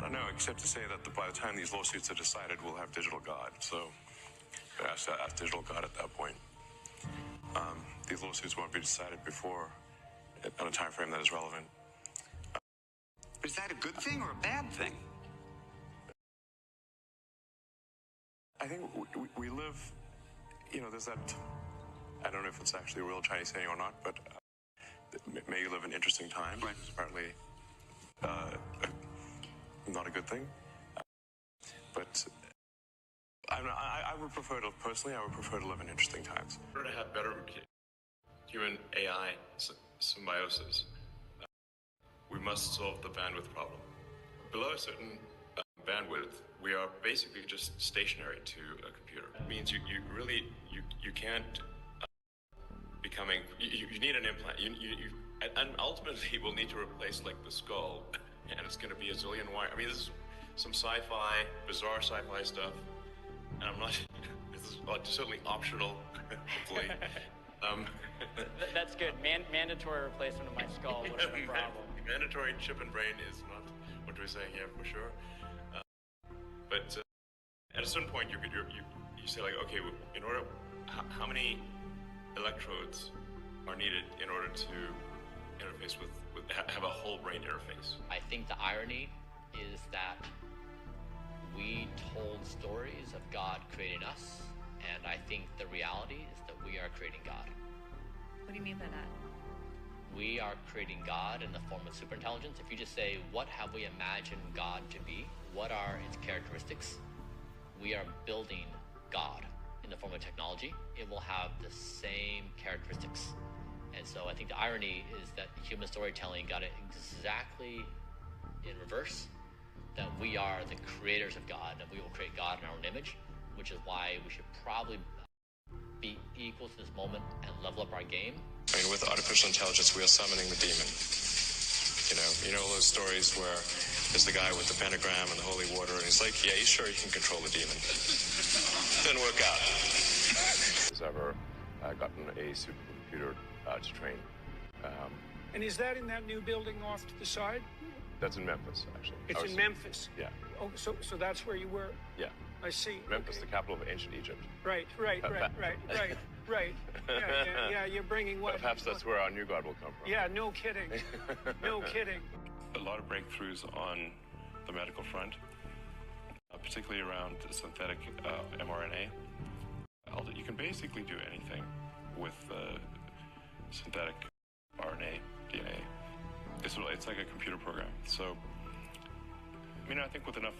I don't know, except to say that by the time these lawsuits are decided, we'll have digital God. So ask digital God at that point. These lawsuits won't be decided before on a time frame that is relevant. Is that a good thing or a bad thing? I think we live, there's that, I don't know if it's actually a real Chinese saying or not, but may you live in interesting times. Right. It's apparently not a good thing. But I would prefer to, personally, I would prefer to live in interesting times. In order to have better human AI symbiosis, we must solve the bandwidth problem. Below a certain bandwidth, we are basically just stationary to a computer. It means you can't you need an implant. And ultimately we'll need to replace like the skull, and it's going to be a zillion wire. I mean, this is some sci-fi, bizarre sci-fi stuff, and I'm not. This is certainly optional, hopefully. That's good. Mandatory replacement of my skull. What's the problem? Mandatory chip and brain is not what we're saying here for sure. But at a certain point, you say like, okay, in order, how many electrodes are needed in order to interface with have a whole brain interface? I think the irony is that we told stories of God creating us, and I think the reality is that we are creating God. What do you mean by that? We are creating God in the form of superintelligence. If you just say, what have we imagined God to be? What are its characteristics? We are building God in the form of technology. It will have the same characteristics. And so I think the irony is that human storytelling got it exactly in reverse, that we are the creators of God, and we will create God in our own image, which is why we should probably be equal to this moment and level up our game. I mean, with artificial intelligence, we are summoning the demon. You know those stories where there's the guy with the pentagram and the holy water, and he's like, yeah, he's sure he can control the demon. Didn't work out. Has ever gotten a supercomputer to train. And is that in that new building off to the side? That's in Memphis, actually. It's in Memphis? Yeah. Oh, so that's where you were? Yeah. I see. Memphis, okay. the capital of ancient Egypt. Right. Yeah, you're bringing what? Perhaps that's where our new God will come from. Yeah, no kidding. No kidding. A lot of breakthroughs on the medical front, particularly around synthetic mRNA. You can basically do anything with synthetic RNA, DNA. It's like a computer program. So, I think with enough,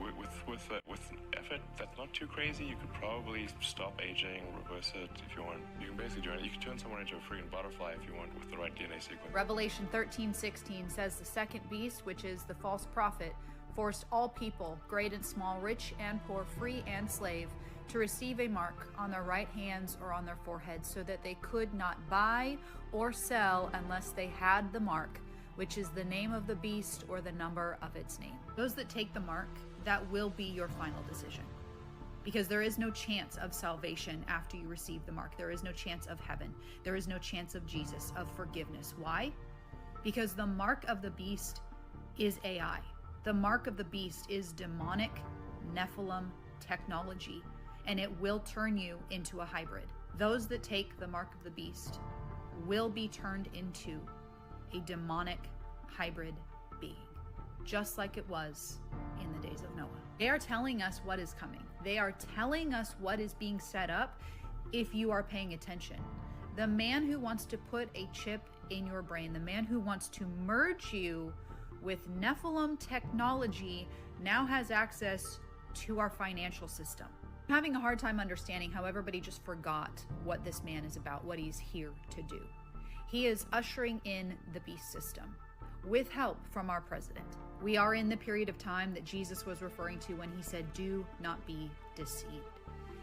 with effort, that's not too crazy. You could probably stop aging, reverse it if you want. You can basically do it. You can turn someone into a freaking butterfly if you want with the right DNA sequence. Revelation 13:16 says the second beast, which is the false prophet, forced all people, great and small, rich and poor, free and slave, to receive a mark on their right hands or on their foreheads, so that they could not buy or sell unless they had the mark, which is the name of the beast or the number of its name. Those that take the mark, that will be your final decision. Because there is no chance of salvation after you receive the mark. There is no chance of heaven. There is no chance of Jesus, of forgiveness. Why? Because the mark of the beast is AI. The mark of the beast is demonic Nephilim technology, and it will turn you into a hybrid. Those that take the mark of the beast will be turned into a demonic hybrid being, just like it was in the days of Noah. They are telling us what is coming. They are telling us what is being set up if you are paying attention. The man who wants to put a chip in your brain, the man who wants to merge you with Nephilim technology, now has access to our financial system. I'm having a hard time understanding how everybody just forgot what this man is about, what he's here to do. He is ushering in the beast system with help from our president. We are in the period of time that Jesus was referring to when he said, do not be deceived.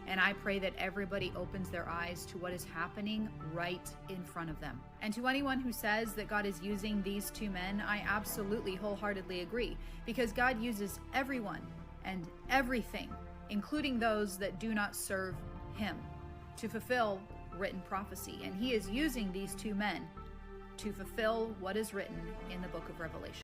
And I pray that everybody opens their eyes to what is happening right in front of them. And to anyone who says that God is using these two men, I absolutely wholeheartedly agree, because God uses everyone and everything, including those that do not serve him, to fulfill written prophecy. And he is using these two men to fulfill what is written in the book of Revelation.